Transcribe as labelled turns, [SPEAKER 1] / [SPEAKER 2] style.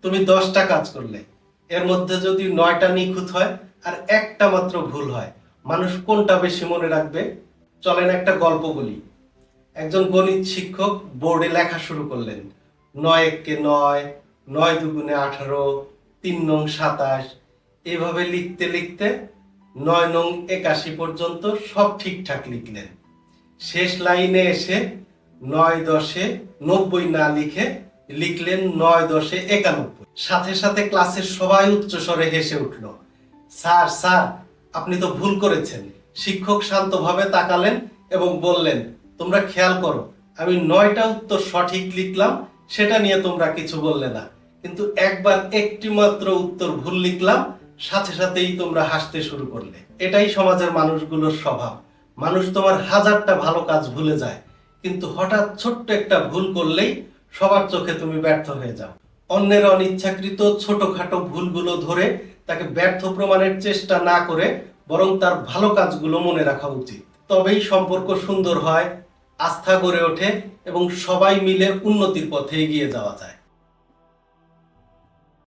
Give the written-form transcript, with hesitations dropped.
[SPEAKER 1] তুমি 10টা কাজ করলে, এর মধ্যে যদি 9টা নিখুঁত হয় আর একটা মাত্র ভুল হয়, মানুষ কোনটা বেশি মনে রাখবে? চলেন একটা গল্প বলি। একজন গণিত শিক্ষক বোর্ডে লেখা শুরু করলেন, 9 একে 9, 9 দুগুণে 18, 3 নং 27, এভাবে লিখতে লিখতে 9 নং 81 পর্যন্ত সব ঠিকঠাক লিখলেন। শেষ লাইনে এসে 9 10-এ 90 না লিখে লিখলেন 9 10-এ 91। সাথে সাথে ক্লাসের সবাই উচ্চস্বরে হেসে উঠল। স্যার স্যার, আপনি তো ভুল করেছেন। শিক্ষক শান্তভাবে তাকালেন এবং বললেন, তোমরা খেয়াল করো, আমি 9টা উত্তর সঠিক লিখলাম, সেটা নিয়ে তোমরা কিছু বললে না, কিন্তু একবার একটি মাত্র উত্তর ভুল লিখলাম, সাথে সাথেই তোমরা হাসতে শুরু করলে। এটাই সমাজের মানুষগুলোর স্বভাব। মানুষ তোমার হাজারটা ভালো কাজ ভুলে যায়, কিন্তু হঠাৎ ছোট্ট একটা ভুল করলেই সবার চোখে তুমি ব্যর্থ হয়ে যাও। অন্যের অনিচ্ছাকৃত ছোটখাটো ভুলগুলো ধরে তাকে ব্যর্থ প্রমাণের চেষ্টা না করে বরং তার ভালো কাজগুলো মনে রাখা উচিত। তবেই সম্পর্ক সুন্দর হয়, আস্থা গড়ে ওঠে এবং সবাই মিলে উন্নতির পথে এগিয়ে যাওয়া যায়।